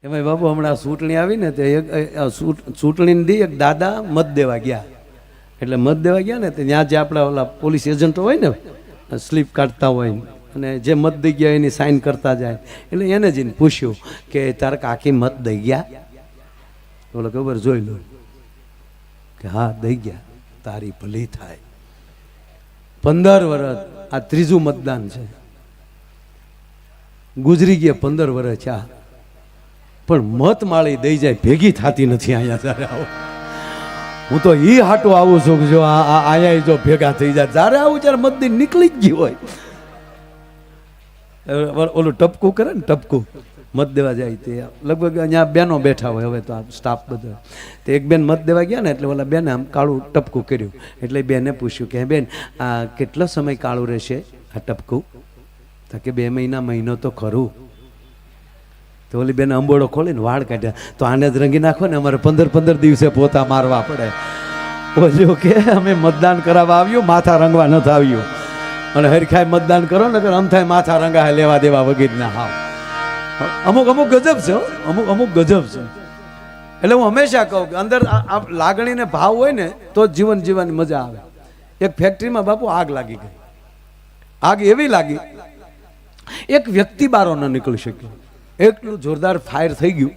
એમાં બાપુ હમણાં ચૂંટણી આવી ને તો એક ચૂંટણીની દી એક દાદા મત દેવા ગયા. એટલે મત દેવા ગયા ને તો ત્યાં જે આપણા ઓલા પોલીસ એજન્ટો હોય ને સ્લીપ કાઢતા હોય અને જે મત દઈ ગયા એની સાઇન કરતા જાય. એટલે એને જઈને પૂછ્યું કે તારે કાકી મત દઈ ગયા? બોલો ખબર જોઈ લો કે હા દઈ ગયા. તારી ભલી થાય. 15 વર્ષ આ ત્રીજું મતદાન છે. ગુજરી ગયા 15 વર્ષ થયા પણ મત માળી દઈ જાય ભેગી થતી નથી. અહીંયા જ્યારે આવો હું તો ઈ હાટો આવું છું કે જો અહીંયા જો ભેગા થઈ જાય જ્યારે આવું ત્યારે મત દઈ નીકળી જ ગયું હોય. ઓલું ટપકું કરે ને ટપકું મત દેવા જાય તે લગભગ અહીંયા બેનો બેઠા હોય. હવે તો આ સ્ટાફ બધો તો એક બેન મત દેવા ગયા ને એટલે ઓલા બેને આમ કાળું ટપકું કર્યું. એટલે બેને પૂછ્યું કે બેન આ કેટલો સમય કાળું રહેશે આ ટપકું? તો કે 2 મહિનો તો ખરું. તો ઓલી બેન અંબોડો ખોલીને વાળ કાઢ્યા. તો આને જ રંગી નાખો ને અમારે 15 દિવસે પોતા મારવા પડે. ઓલું કે અમે મતદાન કરાવવા આવ્યું માથા રંગવા નથી આવ્યું. અને હરખાય મતદાન કરો ને આમ થાય માથા રંગા લેવા દેવા વગેરે ના હાવ. અમુક ગજબ છે. અમુક ગજબ છે. એટલે હું હંમેશા કહું કે અંદર લાગણી ને ભાવ હોય ને તો જીવન જીવવાની મજા આવે. એક ફેક્ટરીમાં બાપુ આગ લાગી ગઈ. આગ એવી લાગી એક વ્યક્તિ બારો ન નીકળી શક્યો. એટલું જોરદાર ફાયર થઈ ગયું.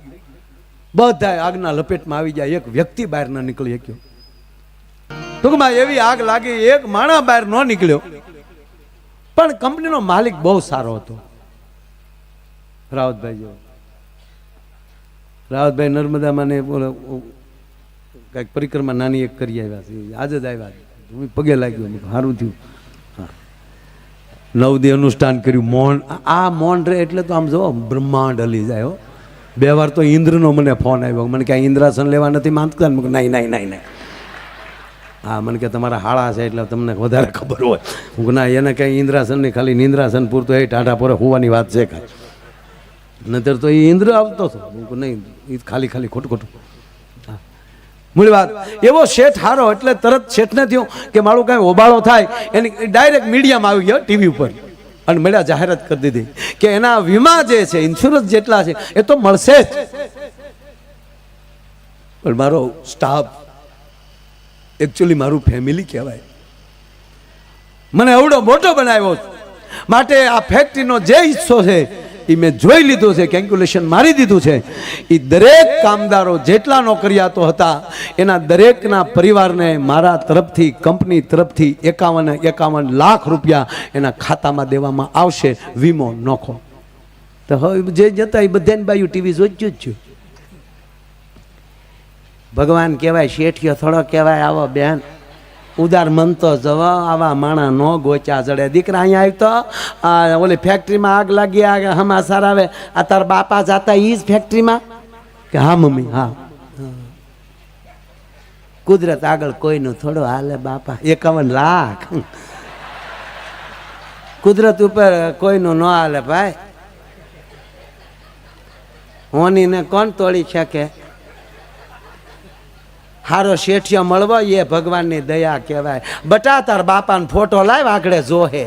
બધા આગના લપેટમાં આવી જાય. એક વ્યક્તિ બહાર ન નીકળી શક્યો. ટૂંકમાં એવી આગ લાગી એક માણસ બહાર ન નીકળ્યો. પણ કંપનીનો માલિક બહુ સારો હતો. રાવતભાઈ નર્મદામાં ને કઈક પરિક્રમા નાની એક કરી આવ્યા છે. આજે જ આવ્યા. પગે લાગ્યો સારું થયું. 9 દી અનુષ્ઠાન કર્યું. મૌન. આ મૌન રે એટલે તો આમ જો બ્રહ્માંડ હલી જાય. 2 વાર તો ઇન્દ્રનો મને ફોન આવ્યો. મને કે ઇન્દ્રાસન લેવા નથી માંગતા. નહીં. હા મને કે તમારા હાળા છે એટલે તમને વધારે ખબર હોય. હું ના એને કઈ ઇન્દ્રાસન નહીં ખાલી નિંદ્રાસન પૂરતો એ ટાઢા પોરે હોવાની વાત છે કાંઈ. નતર તો એ ઇન્દ્ર આવતો હતો. હું નહીં એ ખાલી ખોટું. હા મૂળ વાત એવો શેઠ હારો એટલે તરત શેઠને થયું કે મારું કાંઈ ઓબાળો થાય એની ડાયરેક્ટ મીડિયામાં આવી ગયો ટીવી ઉપર અને મળ્યા જાહેરાત કરી દીધી કે એના વીમા જે છે ઇન્સ્યોરન્સ જેટલા છે એ તો મળશે જ. પણ મારો સ્ટાફ એકચ્યુઅલી મારું ફેમિલી કહેવાય. મને એવડો મોટો બનાવ્યો માટે આ ફેક્ટરીનો જે હિસ્સો છે એ મેં જોઈ લીધો છે. કેલ્ક્યુલેશન મારી દીધું છે. એ દરેક કામદારો જેટલા નોકરિયાતો હતા એના દરેકના પરિવારને મારા તરફથી કંપની તરફથી 51 લાખ રૂપિયા એના ખાતામાં દેવામાં આવશે. વીમો નોખો. તો હવે જે જતા એ બધાને બાયું ટીવી જોઈતું જ છું. ભગવાન કહેવાય શેઠિયો થોડો કહેવાય. આવો બેન ઉદાર મન તો જવા આવા માણા નો ગોચા જડે. દીકરા અહીંયા આવી તો ઓલી ફેક્ટરીમાં આગ લાગી. આ હમાસાર આવે. આ તારા બાપા જાતા ઈ જ ફેક્ટરીમાં? કે હા મમ્મી હા. કુદરત આગળ કોઈનું થોડો હાલે બાપા. 51 લાખ કુદરત ઉપર કોઈનું ન હાલે ભાઈ. હોનીને કોણ તોડી શકે? હારો શેઠિયો મળવો એ ભગવાનની દયા કહેવાય. બટા તાર બાપાનો ફોટો લાવ આગળ જોહે.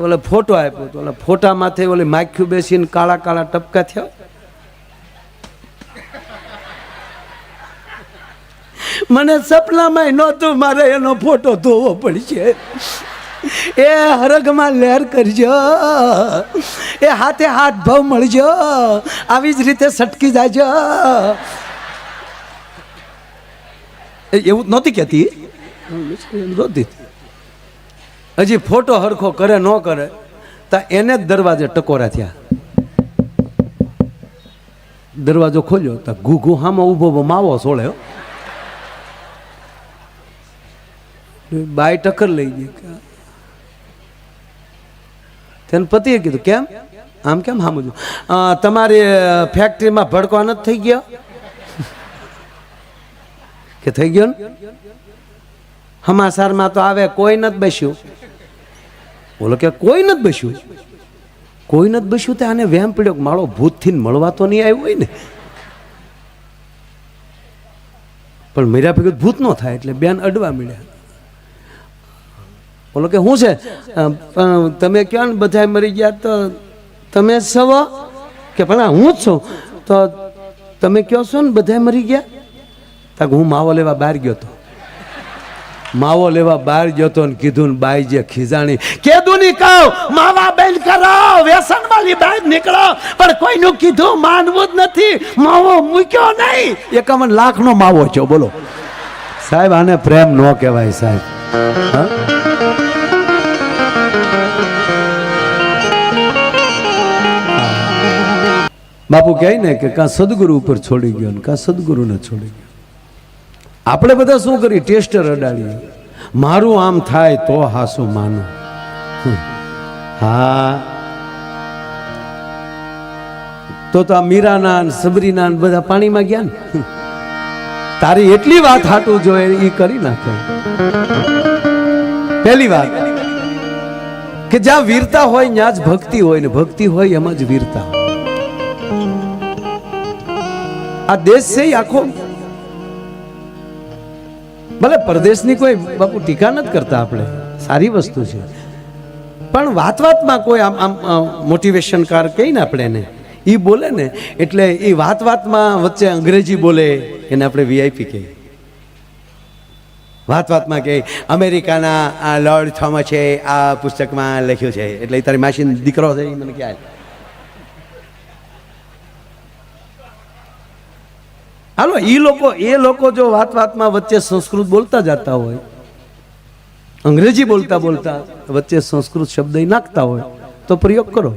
ઓલે ફોટો આપ્યો તો ઓલા ફોટામાંથી ઓલી માખ્યું બેસીને કાળા ટપકા થયા. મને સપનામાં નહોતું મારે એનો ફોટો ધોવો પડશે. એ હરગમાં લહેર કરજો. એ હાથે હાથ ભાવ મળજો. આવી જ રીતે સટકી જાજો. એવું નહોતી કહેતી. હજી ફોટો હરખો કરે ન કરે તો એને જ દરવાજે ટકોરા થયા. દરવાજો ખોલ્યો તો ઘૂઘુ હામાં ઊભો માવો સોળ્યો. બાય ટક્કર લઈ ગઈ. તેને પતિએ કીધું કેમ આમ કેમ સમજવું? તમારી ફેક્ટરીમાં ભડકો નથી થઈ ગયો? કે થઈ ગયો ને? હમાસારમાં તો આવે કોઈ નથી બેસ્યું. બોલો કે કોઈ નથી બેસ્યું. કોઈ નથી બેસ્યું તો આને વહેમ પડ્યો કે મારો ભૂતથી મળવા તો નહીં આવ્યું હોય ને. પણ મર્યા ભેગું ભૂત ન થાય એટલે બેન અડવા મળ્યા. બોલો કે શું છે તમે કહો ને બધા મરી ગયા તો તમે સવ કે ભલા હું જ છું. તો તમે કહો છો ને બધા મરી ગયા? તાક હું માવો લેવા બહાર ગયો હતો. માવો લેવા બહાર ગયો તો ને કીધું ને બાઈ જે ખીજાણી કેદું ની કહું માવા બંધ કરો વ્યસન વાળી બહાર નીકળો, પણ કોઈનું કીધું માનવું જ નથી. માવો મૂક્યો નહીં. 51 લાખનો માવો છો બોલો સાહેબ. આને પ્રેમ ન કહેવાય સાહેબ. બાપુ કહે ને કે કાં સદગુરુ ઉપર છોડી ગયો ને કાં સદગુરુને છોડી ગયો. આપણે બધા શું કરીએ? ટેસ્ટર અડાડીએ. મારું આમ થાય તો હાસું માનું. હા તો આ મીરાના સબરીના બધા પાણીમાં ગયા ને. તારી એટલી વાત હાટું જોઈએ એ કરી નાખે. પહેલી વાત કે જ્યાં વીરતા હોય ત્યાં જ ભક્તિ હોય ને ભક્તિ હોય એમાં જ વીરતા. આ દેશ છે આખો, ભલે પરદેશની કોઈ બાપુ ટીકા નથી કરતા આપણે, સારી વસ્તુ છે, પણ વાતમાં કોઈ આમ મોટિવેશન કાર કહીએ ને આપણે એને, એ બોલે ને એટલે એ વાતમાં વચ્ચે અંગ્રેજી બોલે એને આપણે વીઆઈપી કહીએ. વાતમાં કે અમેરિકાના આ લોર્ડ થોમસે આ પુસ્તકમાં લખ્યું છે એટલે તારી માસીનો દીકરો છે એ મને ખ્યાલ. હાલો એ લોકો જો વાતમાં વચ્ચે સંસ્કૃત બોલતા જતા હોય, અંગ્રેજી બોલતા વચ્ચે સંસ્કૃત શબ્દ નાખતા હોય તો પ્રયોગ કરો.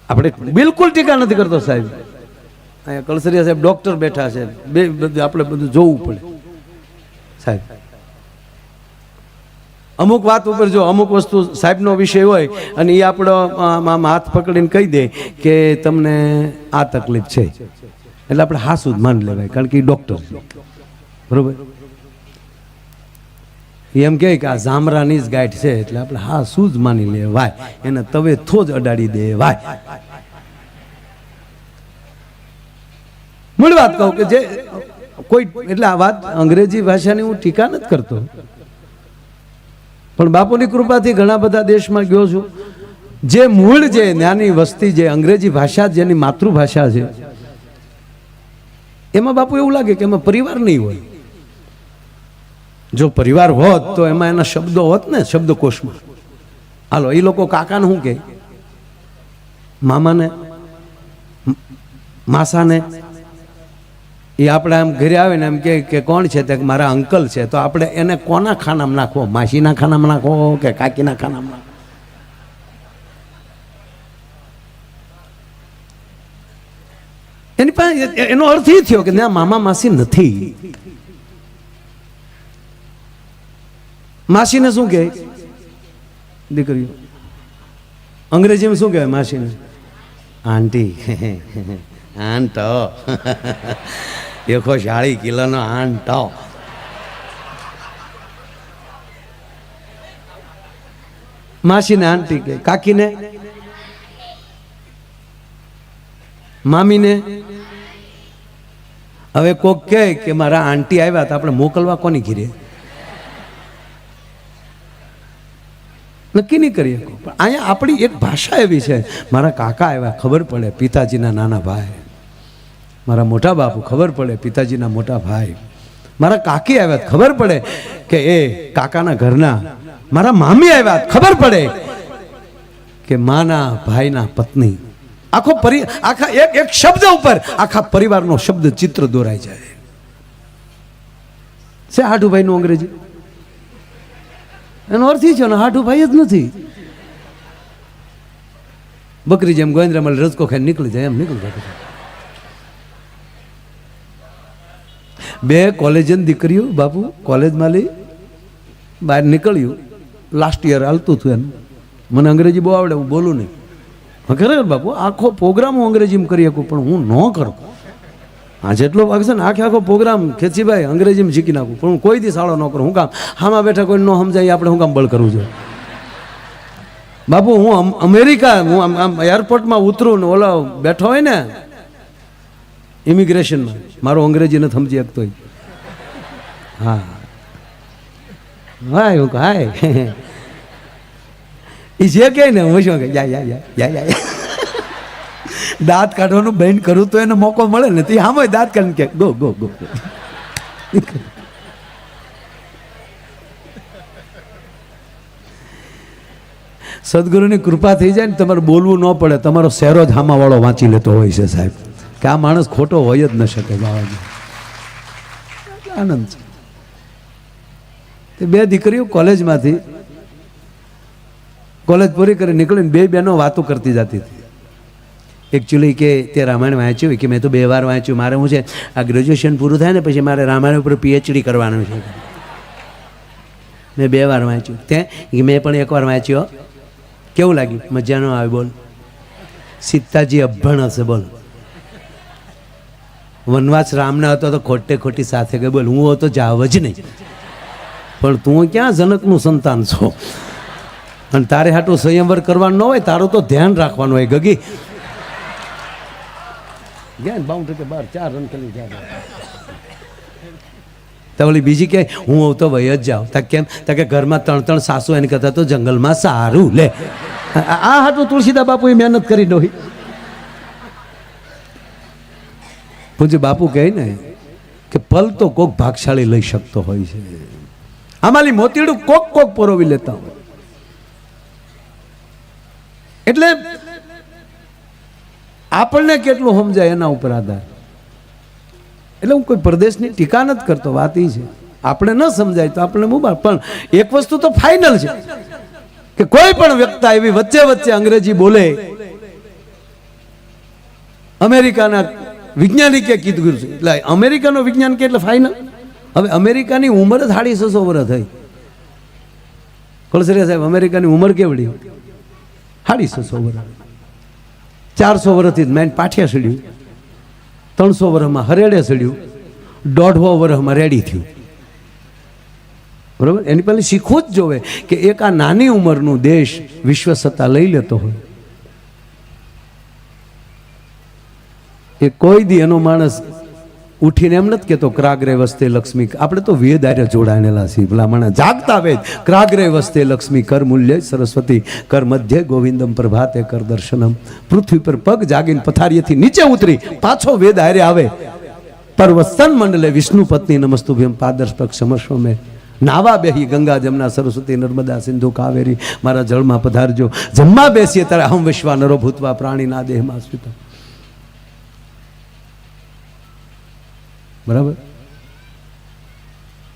આપણે બિલકુલ ટીકા નથી કરતો સાહેબ. અહીંયા કળસરિયા સાહેબ ડોક્ટર બેઠા છે, આપણે બધું જોવું પડે સાહેબ. અમુક વાત ઉપર જો અમુક વસ્તુ સાહેબનો વિષય હોય અને એ આપણો આમ હાથ પકડીને કહી દે કે તમને આ તકલીફ છે એટલે આપણે હાસું જ માન લેવાય, કારણ કે એ ડોક્ટર છે બરોબર. એમ કહે કે આ જામરાની જ ગાંઠ છે એટલે આપણે હાસું જ માની લેવાય, એને તવે થો જ અડાડી દેવાય. મૂળ વાત કહું કે જે કોઈ એટલે આ વાત અંગ્રેજી ભાષાની હું ટીકા નથી કરતો, પણ બાપુની કૃપાથી ઘણા બધા દેશમાં ગયો છું. જે મૂળ જે જ્ઞાની વસ્તી જે અંગ્રેજી ભાષા જેની માતૃભાષા છે એમાં બાપુ એવું લાગે કે એમાં પરિવાર નહીં હોય. જો પરિવાર હોત તો એમાં એના શબ્દો હોત ને શબ્દકોશમાં. હાલો એ લોકો કાકાને શું કહે, મામાને, માસાને, એ આપણે આમ ઘરે આવે ને એમ કે કોણ છે તે મારા અંકલ છે, તો આપણે એને કોના ખાનામાં નાખવો? માસીના ખાનામાં નાખવો કે કાકીના ખાનામાં નાખવો? એની પાસે એનો અર્થ એ થયો કે ના મામા માસી નથી. માસીને શું કહે દીકરીઓ? અંગ્રેજીમાં શું કહેવાય માસીને? આંટી. આંટો. એકો 40 કિલોનો આંટો. માસીને આંટી કે, કાકીને, મામીને. હવે કોક કહે કે મારા આંટી આવ્યા તો આપણે મોકલવા કોની ઘીરે? નક્કી નહીં કરીએ. પણ અહીંયા આપણી એક ભાષા એવી છે, મારા કાકા આવ્યા ખબર પડે પિતાજીના નાના ભાઈ, મારા મોટા બાપુ ખબર પડે પિતાજીના મોટા ભાઈ, મારા કાકી આવ્યા ખબર પડે કે એ કાકાના ઘરના, મારા મામી આવ્યા ખબર પડે કે માના ભાઈના પત્ની. આખા એક શબ્દ ઉપર આખા પરિવારનો શબ્દ ચિત્ર દોરાઈ જાય છે. હાઠુભાઈ નું અંગ્રેજી એનો અર્થ છે ને હાઠુભાઈ જ નથી. બકરી જેમ ગોવિંદરામલ રજકો ખાઈને નીકળી જાય એમ નીકળી જાય. બે કોલેજની દીકરીઓ બાપુ કોલેજમાં લઈ બહાર નીકળ્યું, લાસ્ટ યર હાલતું હતું એનું. મને અંગ્રેજી બહુ આવડે, હું બોલું નહીં. ખરેખર બાપુ આખો પ્રોગ્રામ હું અંગ્રેજીમાં કરી શકું, પણ હું ન કરું. હા જેટલો ભાગ છે ને આખો પ્રોગ્રામ ખેંચીભાઈ અંગ્રેજીમાં શીખી નાખું, પણ હું કોઈ દી સાળો ન કરું. હું કામ હામાં બેઠા કોઈ ન સમજાય આપણે હું કામ બળ કરવું જોઈએ બાપુ? હું અમેરિકા હું આમ એરપોર્ટમાં ઉતરું ને ઓલો બેઠો હોય ને ઇમિગ્રેશનમાં, મારો અંગ્રેજી નથી સમજી શકતો. હા હાય હું હાય એ જે કહે ને હું શું કે યા દાંત કાઢવાનું બંધ કરું તો એને મોકો મળે ને તે આમ દાંત કાઢીને કે ગો ગો ગો. સદગુરુની કૃપા થઈ જાય ને તમારે બોલવું ન પડે, તમારો શેરો જ હામાવાળો વાંચી લેતો હોય છે સાહેબ, કે આ માણસ ખોટો હોય જ ન શકે. બાબાજી આનંદ છે. તે બે દીકરીઓ કોલેજમાંથી કોલેજ પૂરી કરી નીકળીને બે બહેનો વાતો કરતી જતી હતી. એકચ્યુઅલી કે તે રામાયણ વાંચ્યું કે મેં તો 2 વાર વાંચ્યું, મારે શું છે આ ગ્રેજ્યુએશન પૂરું થાય ને પછી મારે રામાયણ ઉપર PhD કરવાનું છે. મેં 2 વાર વાંચ્યું. તે મેં પણ 1 વાર વાંચ્યો. કેવું લાગ્યું? મજા ન આવે બોલ. સીતાજી અભણ હશે બોલ. વનવાસ રામના હતો તો ખોટે ખોટી સાથે ગઈ બોલ. હું હતો જાવ જ નહીં, પણ તું ક્યાં જનકનું સંતાન છો અને તારે હાટું સંયમવર કરવાનું ન હોય, તારું તો ધ્યાન રાખવાનું હોય. ગગી ગયા ને બાઉન્ડ્રી કે બહાર 4 રન કરી જાય. તો ઓલી બીજી કે હું હોઉં તો વહી જ જાઉં. તા કેમ? તા કે ઘરમાં 3 સાસુ એની કરતા તો જંગલમાં સારું. લે આ હાટું તુલસીદાસ બાપુએ મહેનત કરી ડોહી. પૂજ્ય બાપુ કહે ને કે પલ તો કોક ભાગશાળી લઈ શકતો હોય છે, આમાંલી મોતીડું કોક પરોવી લેતા હોય. એટલે આપણને કેટલું સમજાય એના ઉપર આધાર. એટલે હું કોઈ પ્રદેશની ટીકા નથી કરતો, વાત એ છે આપણે ન સમજાય તો આપણે મુબાર. પણ એક વસ્તુ તો ફાઇનલ છે કે કોઈ પણ વ્યક્તિ એવી વચ્ચે અંગ્રેજી બોલે. અમેરિકાના વૈજ્ઞાનિકે કીધું છે, એટલે અમેરિકાનો વિજ્ઞાન કે એટલે ફાઇનલ. હવે અમેરિકાની ઉંમર જ 650 વર્ષ થઈ. કળસરિયા સાહેબ, અમેરિકાની ઉંમર કેવડી? 650 વર્ષ. 400 વર્ષથી મેન પાઠિયા સડ્યું, 300 વર્ષમાં હરેડે સડ્યું, 150 વર્ષમાં રેડી થયું. બરાબર? એની પહેલાં શીખવું જ જોવે કે એક આ નાની ઉંમરનું દેશ વિશ્વ સત્તા લઈ લેતો હોય એ કોઈ દી એનો માણસ ઉઠીને એમ નથી કહેતો ક્રાગ્રે વસ્તે લક્ષ્મી. આપણે તો વેદ આર્ય જોડાયેલા છીએ. પેલા મને જાગતા વેદ ક્રાગ્રે વસ્તે લક્ષ્મી કર મૂલ્ય સરસ્વતી કર મધ્ય ગોવિંદમ પ્રભાતે કર દર્શનમ. પૃથ્વી પર પગ જાગીને પથારીએથી નીચે ઉતરી પાછો વેદ આર્ય આવે. પરવસ્તન મંડલે વિષ્ણુ પત્ની નમસ્તુભ્યમ પાદર્શક સમસ્વ મેં નાવા બેહી ગંગા જમના સરસ્વતી નર્મદા સિંધુ કાવેરી મારા જળમાં પધારજો. જમવા બેસીએ ત્યારે અહમ વિશ્વા નરો ભૂતવા પ્રાણીના દેહમાં સ્વીતા. બરાબર?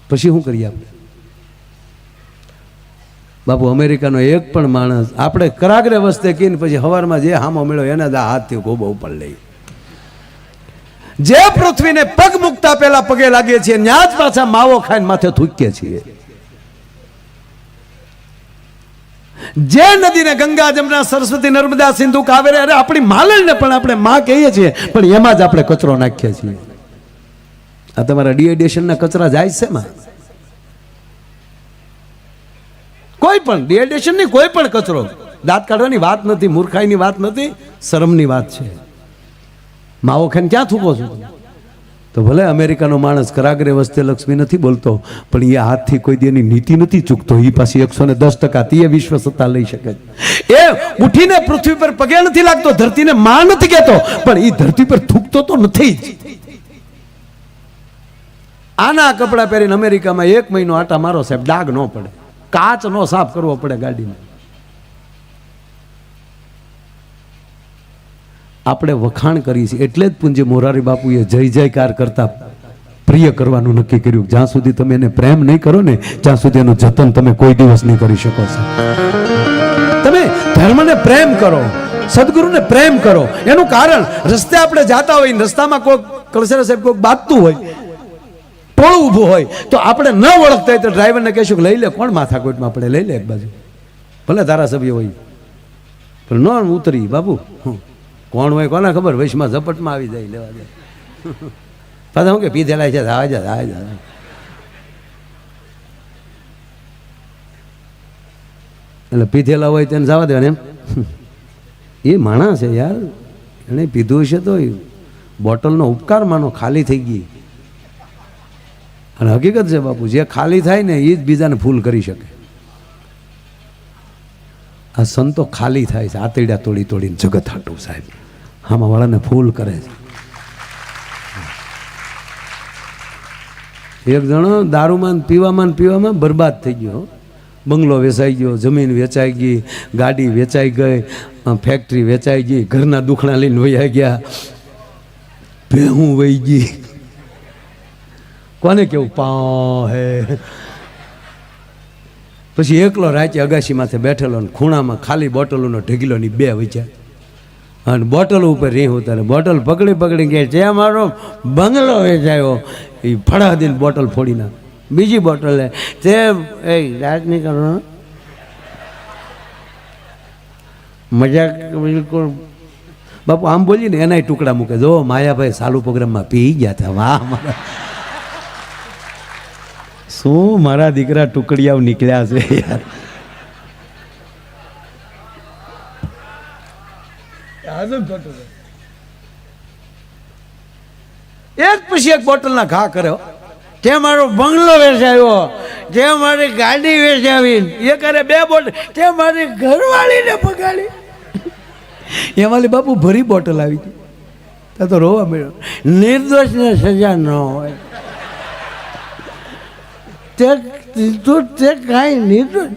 પછી શું કરીએ આપણે? બાપુ અમેરિકાનો એક પણ માણસ આપણે કરાગ્રે વસ્તે કહીને પછી હવારમાં જે હામો મેળો એના જ હાથથી ગોબો ઉપર લઈ. જે પૃથ્વીને પગ મૂકતા પહેલા પગે લાગીએ છીએ ત્યાં જ પાછા માવો ખાઈને માથે થૂકીએ છીએ. જે નદીને ગંગા જમના સરસ્વતી નર્મદા સિંધુ કાવેરી અરે આપણી માલણને પણ આપણે માં કહીએ છીએ, પણ એમાં જ આપણે કચરો નાખીએ છીએ. આ તમારા ડિહાઇડ્રેશનના કચરા જાય છે માં. કોઈ પણ ડિહાઇડ્રેશનની કોઈ પણ કચરો, દાંત કાઢવાની વાત નથી, મૂર્ખાઈની વાત નથી, શરમની વાત છે. માવો ખાઈને ક્યાં થૂકો છો? તો ભલે અમેરિકાનો માણસ કરાગ્રે વસ્તે લક્ષ્મી નથી બોલતો, પણ એ હાથથી કોઈ એની નીતિ નથી ચૂકતો. એ પાછી 110% એ વિશ્વ સત્તા લઈ શકે. એ ઉઠીને પૃથ્વી પર પગે નથી લાગતો, ધરતીને માં નથી કહેતો, પણ એ ધરતી પર થૂકતો તો નથી જ. આના કપડાં પહેરીને અમેરિકામાં 1 મહિનો આટા મારો સાહેબ, ડાઘ ન પડે, કાચ નો સાફ કરવો પડે ગાડીને. આપણે વખાણ કરી છે એટલે જ પૂજ્ય મોરારી બાપુએ જય જયકાર કરતા પ્રિય કરવાનું નક્કી કર્યું. જ્યાં સુધી તમે એને પ્રેમ નહીં કરો ને ત્યાં સુધી એનું જતન તમે કોઈ દિવસ નહીં કરી શકો છો. તમે ધર્મને પ્રેમ કરો, સદગુરુને પ્રેમ કરો. એનું કારણ રસ્તે આપણે જાતા હોય, રસ્તામાં કોઈ કળસરા સાહેબ કોઈ બાંધતું હોય, ટોળું ઊભું હોય, તો આપણે ન ઓળખતા હોય તો ડ્રાઈવરને કહેશું કે લઈ લે. કોણ માથાકોટમાં આપણે લઈ લે એક બાજુ, ભલે ધારાસભ્ય હોય, પણ ન ઉતરી બાપુ. કોણ હોય કોને ખબર, વૈશમાં ઝપટમાં આવી જાય, લેવા જાય. પાછા હું કે પીધેલા છે આવે જાય. એટલે પીધેલા હોય તેને જવા દેવાને. એમ એ માણસ છે યાર, એને પીધું છે તો બોટલનો ઉપકાર માનો, ખાલી થઈ ગઈ. અને હકીકત છે બાપુ, જે ખાલી થાય ને એ જ બીજાને ફૂલ કરી શકે. આ સંતો ખાલી થાય છે, આતરડા તોડી તોડીને જગત હાટું સાહેબ, આમાં વાળાને ફૂલ કરે છે. એક જણો દારૂમાં પીવામાં બરબાદ થઈ ગયો. બંગલો વેચાઈ ગયો, જમીન વેચાઈ ગઈ, ગાડી વેચાઈ ગઈ, ફેક્ટરી વેચાઈ ગઈ, ઘરના દુખણા લઈને વહી ગયા, ભેહું વહી ગઈ. કોને કેવું પાઉ હે. પછી એકલો રાચે અગાસી માથે બેઠેલો ને ખૂણામાં ખાલી બોટલોનો ઢગીલોની 2 વચ્યા અને બોટલ ઉપર રીહ ઉતારે. બોટલ પકડી કે જે મારો બંગલો વેચાયો એ ફળા દઈને બોટલ ફોડી નાખ. બીજી બોટલ લે તે એ રાજ નહીં કરો, મજાક બિલકુલ. બાપુ આમ બોલીને એનાય ટુકડા મૂકે. જો માયાભાઈ સાલું પ્રોગ્રામમાં પી ગયા હતા. વાહ મારા, શું મારા દીકરા ટુકડિયાઓ નીકળ્યા છે યાર. એક પછી એક બોટલના ઘા કર્યો. તે મારો બંગલો વેચાયો, તે મારી ગાડી વેચાવી, એ કરે 2 બોટલ, તે મારી ઘરવાળીને પગાડી. એમાં બાપુ ભરી બોટલ આવી ગઈ. ત્યાં તો રોવા મળ્યો. નિર્દોષને સજા ન હોય. તે કાંઈ નિર્દોષ.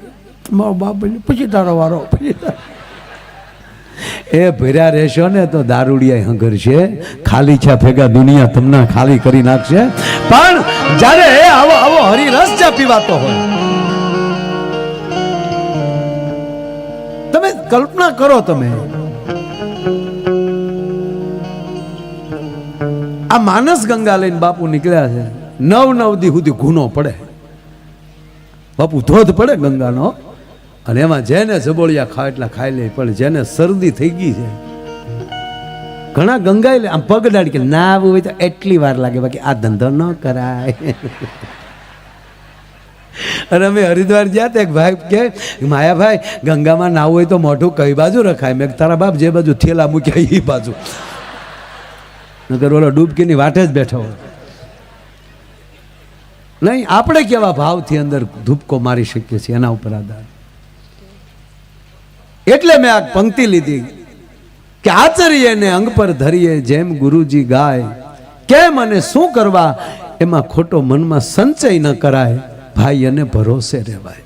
મારો બાપ પછી તારો વારો. એ ભર્યા રહેશો ને તો દારૂડિયા હંગર છે. ખાલી છે ભેગા દુનિયા તમને ખાલી કરી નાખશે. પણ જ્યારે આવો આવો હરિરસ ચા પીવાતો હોય, તમે કલ્પના કરો, તમે આ માનસ ગંગા લઈને બાપુ નીકળ્યા છે. 9 દી સુધી ગુનો પડે બાપુ, ધોધ પડે ગંગાનો. અને એમાં જેને જબોળિયા ખાય એટલા ખાઈ લે, પણ જેને શરદી થઈ ગઈ છે ઘણા ગંગાઈ લે. આમ પગ ડાળી કે ના આવું હોય તો એટલી વાર લાગે, બાકી આ ધંધો ન કરાય. અને અમે હરિદ્વાર ગયા તો એક ભાઈ કે માયાભાઈ ગંગામાં નાવું હોય તો મોઢું કઈ બાજુ રખાય? મેં તારા બાપ જે બાજુ થેલા મૂક્યા એ બાજુ. નગર ઓલો ડૂબકીની વાટે જ બેઠો હોય. નહીં, આપણે કેવા ભાવથી અંદર ધૂપકો મારી શકીએ છીએ એના ઉપર આધાર. એટલે મેં આ પંક્તિ લીધી કે આચરીએ ને અંગ પર ધરીએ, જેમ ગુરુજી ગાય, કેમ અને શું કરવા એમાં ખોટો મનમાં સંચય ન કરાય, ભાઈ અને ભરોસે રહેવાય.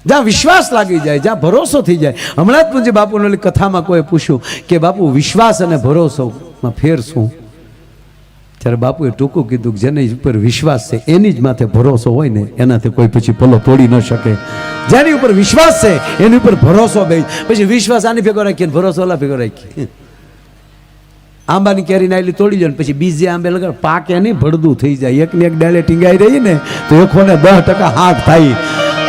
જ્યાં વિશ્વાસ લાગી જાય, જ્યાં ભરોસો થઈ જાય. હમણાં જ પૂજ્ય બાપુની કથામાં કોઈ પૂછ્યું કે બાપુ વિશ્વાસ અને ભરોસોમાં ફેર શું? ત્યારે બાપુએ ટૂંકું કીધું કે જેની ઉપર વિશ્વાસ છે એની જ માથે ભરોસો હોય ને એનાથી કોઈ પછી પલ્લો તોડી ન શકે. જેની ઉપર વિશ્વાસ છે એની ઉપર ભરોસો બે. પછી વિશ્વાસ આની ભેગો રાખીએ, ભરોસો ઓલા ભેગો રાખીએ. આંબાની કેરી નાયલી તોડી જાય, પછી બીજે આંબે લગાડ, પાકે નહીં, ભડદું થઈ જાય. એકની એક ડાળે ટીંગાઈ રહી ને તો એકોને 10% હાથ થાય.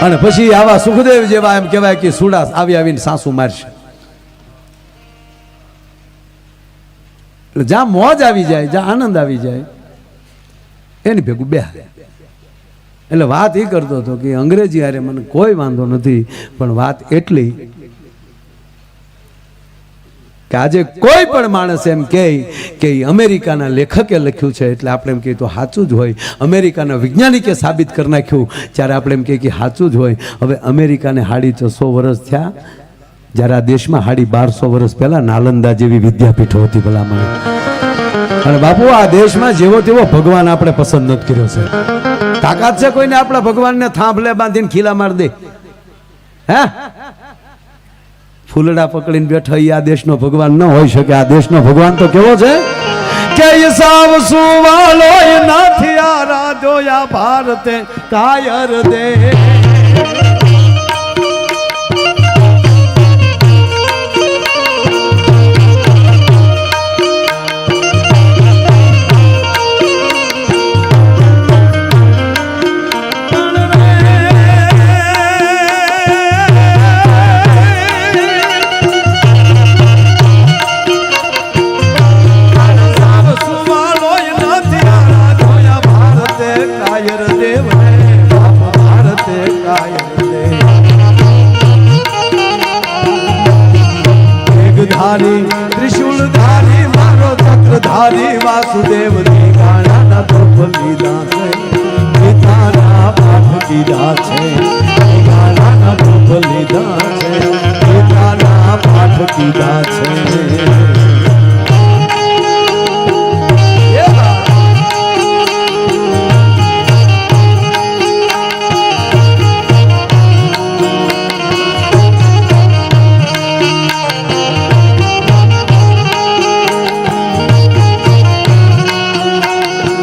અને પછી આવા સુખદેવ જેવા એમ કહેવાય કે સુડા આવીને સાસુ મારશે. એટલે જ્યાં મોજ આવી જાય, જ્યાં આનંદ આવી જાય એની ભેગું બે. એટલે વાત એ કરતો હતો કે અંગ્રેજી હારે મને કોઈ વાંધો નથી, પણ વાત એટલી કે આજે કોઈ પણ માણસ એમ કહે કે અમેરિકાના લેખકે લખ્યું છે એટલે આપણે એમ કહીએ તો સાચું જ હોય. અમેરિકાના વૈજ્ઞાનિકે સાબિત કરી નાખ્યું ત્યારે આપણે એમ કહીએ કે સાચું જ હોય. હવે અમેરિકાને 650 વર્ષ થયા, જ્યારે આ દેશમાં 1250 વર્ષ પહેલા નાલંદા જેવી વિદ્યાપીઠો હતી ભલામણ. અને બાપુ આ દેશમાં જેવો તેવો ભગવાન આપણે પસંદ નથી કર્યો છે. તાકાત છે કોઈને આપણા ભગવાનને થાંભલે બાંધીને ખીલા માર દે? હે, ફૂલડા પકડીને બેઠા એ આ દેશનો ભગવાન ન હોઈ શકે. આ દેશનો ભગવાન તો કેવો છે કે હિસાબ સુવાલો નથી આ રાજો ભારતે કાયર દે. ત્રિશુલધારી મારો ચક્રધારી વાસુદેવ ની ગાણા ના ધોપ લીધા. ગીતાના પાઠ કીધા છે, ગાના ટોપ લીધા છે, ગીતાના પાઠ કીધા છે.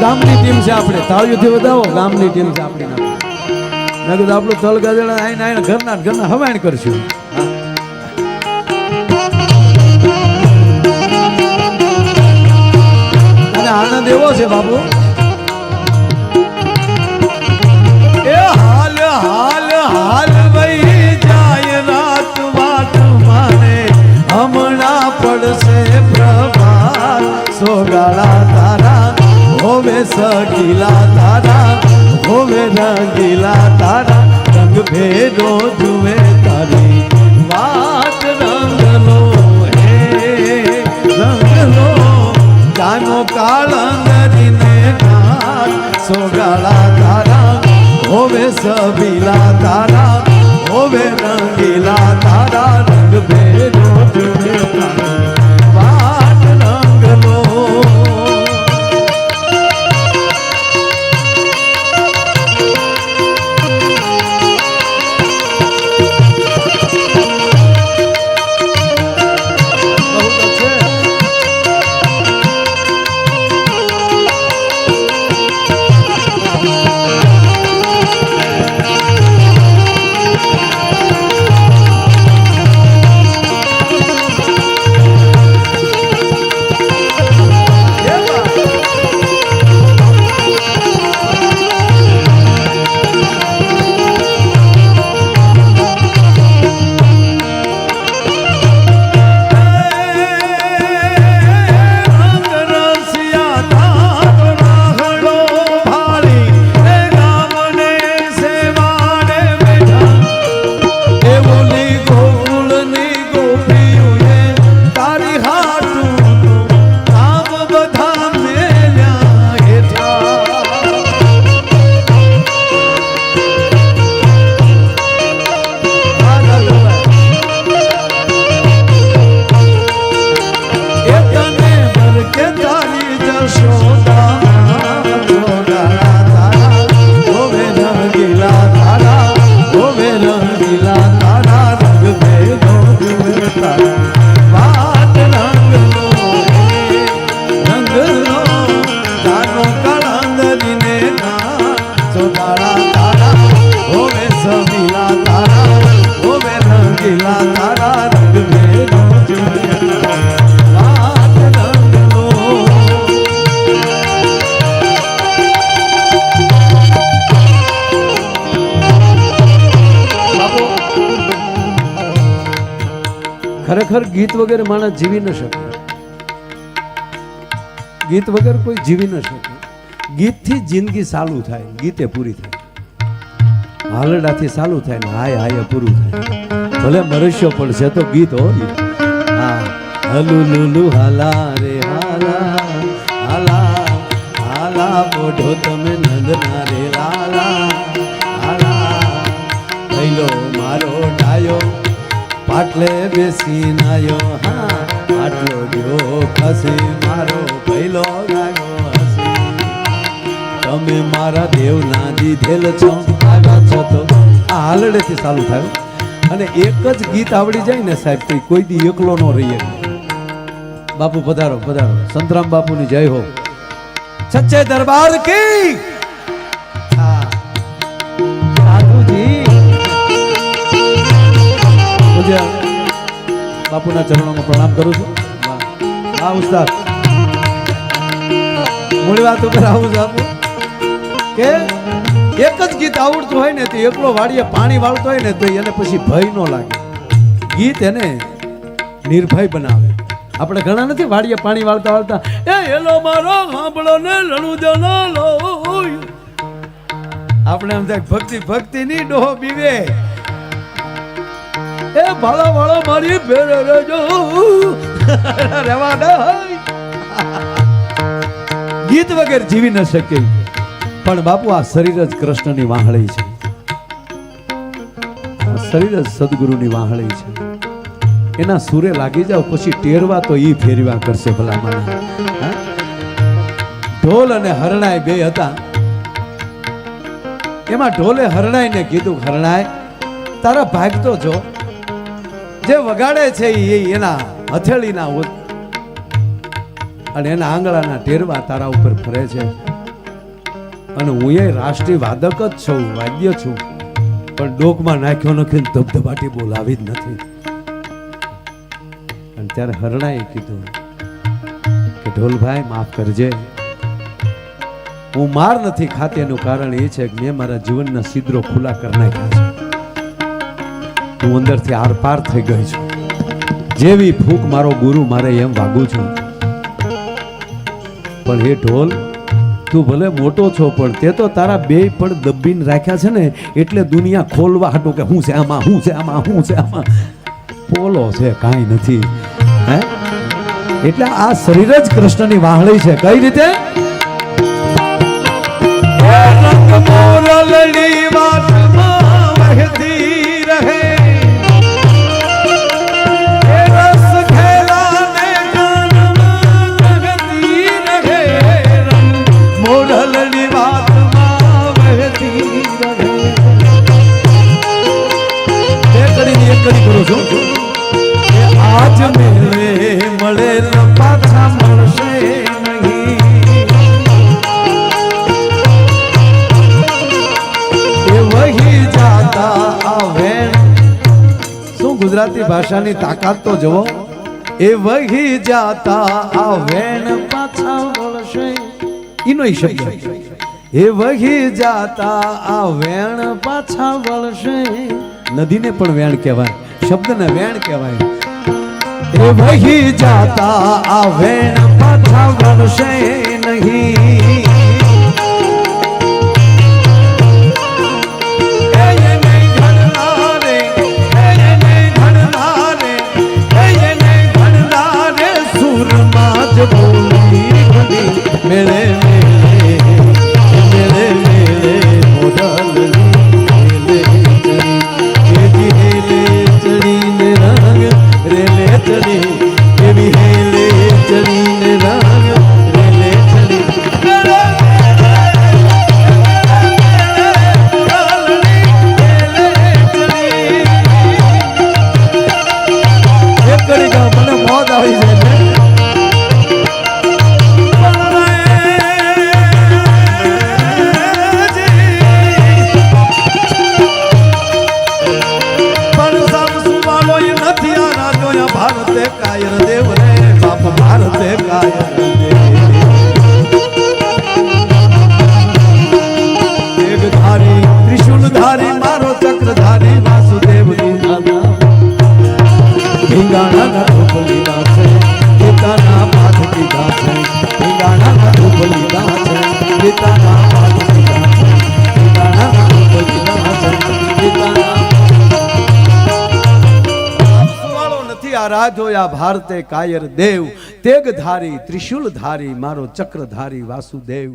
ગામની ટીમ છે આપણે, તાળીઓથી વધાવો. ગામની ટીમ છે આપણી. મેં કીધું આપણું તલ ગાજેડા આઈને ઘરના હવાણ કરશું. અને આનંદ એવો છે બાપુ, એ હાલ હાલ હાલ ભાઈ જાય રાત વાટ માને, હમણાં પડશે પ્રભાત, સોગાળા તારા હોવે સગીલા તારા, હોવે રંગીલા તારા, રંગ ભેદો જુએ તારી વાત. રંગલો હે રંગલો જાનો કાળંગરીને ઘાટ, સોગાળા તારા હોવે સબીલા તારા, હોવે રંગીલા તારા, રંગ ભેદો જુએ તારી વાત. રંગલો ખરેખર ગીત વગર માણસ જીવી ન શકે. ગીત વગર કોઈ જીવી ન શકે. ગીતથી જિંદગી ચાલુ થાય, ગીતે પૂરી થાય. હાલડાથી ચાલુ થાય ને હાય હાય પૂરું થાય. ભલે મરસ્યો પડશે તો ગીત હોય. હા હલુ લુલુ હાલા રે હાલા હાલા હાલા બોઢો તમે નંદના રે લાલા હાલા પહેલો મારો ડાયો પાટલે બેસી નાયો. હા આટલો ગયો ખસી મારો પહેલો ગાયો હસી. તમે મારા દેવના દીધેલ છો, આવ્યા છો તો આ હાલડેથી ચાલુ થયું. અને એક જ ગીત આવડી જાય ને સાહેબ તો કોઈ દી એકલો ન રહીએ. બાપુ પધારો પધારો. સંતરામ બાપુની જય હો. સચ્ચે દરબાર કી. સાધુજી પૂજ્ય બાપુના ચરણોમાં પ્રણામ કરું છું. હા ઉસ્તાદ મૂળ વાત ઉપર આવું છું બાપુ કે એક જ ગીત આવડતું હોય ને તો એકલો વાડીએ પાણી વાળતો હોય ને તો એને પછી ભય ન લાગે. ગીત એને નિર્ભય બનાવે. આપણે ઘણા નથી વાડીએ પાણી વાળતા વાળતા એ એલો મારો સાંભળો ને લણું જનો લો. આપણે એમ થાય ભક્તિ ભક્તિ ની ડોહો બીવે. એ ભાળો ભાળો મારી ભેરે રેજો રેવા દે. ગીત વગર જીવી ન શકે. પણ બાપુ આ શરીર જ કૃષ્ણની વાહળી છે, આ શરીર જ સદગુરુની વાહળી છે. એના સૂરે લાગી જાવ પછી ટેરવા તો ઈ ફેરવા કરશે ભલા માના. ઢોલ અને હરણાય બે હતા. એમાં ઢોલે હરણાઈને કીધું, હરણાય તારા ભાગ તો જો, જે વગાડે છે એ એના હથેળીના અને એના આંગળાના ટેરવા તારા ઉપર ફરે છે, અને હું એ રાષ્ટ્રીય વાદક જ છું, વાદ્ય છું, પણ ડોકમાં નાખ્યો નથી, ધબધબાટી બોલાવી જ નથી. અને ત્યારે હરણાએ કીધું કે ઢોલભાઈ માફ કરજે, હું માર નથી ખાતી, એનું કારણ એ છે કે મેં મારા જીવનના છિદ્રો ખુલ્લા કરી નાખ્યા છે. હું અંદરથી આર પાર થઈ ગઈ છું. જેવી ફૂંક મારો ગુરુ મારે એમ વાગું છું. પણ હે ઢોલ, તું ભલે મોટો છો, પણ તે તો તારા બે પણ દબીને રાખ્યા છે ને, એટલે દુનિયા ખોલવા હાટું કે હું છે આમાં, હું છે આમાં, હું છે આમાં. પોલો છે, કાંઈ નથી. હે એટલે આ શરીર જ કૃષ્ણની વાહળી છે. કઈ રીતે? મોરલડી વાતમાં વહેતી રહે, રસ ખેલાને કાનમાં વહેતી રહે, મોરલડી વાતમાં વહેતી રહે. એક કરી કરું છું. આજ મેળે મળે પાછા મળશે નહીં, વહી જાતા આવે. શું ગુજરાતી ભાષાની તાકાત તો જુઓ. એ વહી જાતા આવે પાછા વળશે, ઈનો શબ્દ. એ વહી જાતા આવે પાછા વળશે. નદીને પણ વેણ કહેવાય, શબ્દને વેણ કહેવાય. એ વહી જાતા આવે પાછા વળશે નહીં. મેળે મેળે મેળે મોઢલડી ચડીને રંગ રેલે ચડી, એવી હેલે ચડીને રંગ રેલે ચડી. એક કરી જાઓ, મને મોજ આવી જાય. કાયર દેવ રે બાપ, ભારતે કાયર દેવધારી ત્રિશુલધારી મારો ચક્રધારી વાસુદેવ દાદા. હિંગાણા ઢોપલી છે, પિતાના પાઠ કીધા છે. હિંગાણા ઢોપલી છે, પિતાના પાઠ કીધા છે. હિંગાણા ઢોપલી છે, પિતાના રાધોયા ભારતે કાયર દેવ, તેગધારી ત્રિશુલધારી મારો ચક્રધારી વાસુદેવ.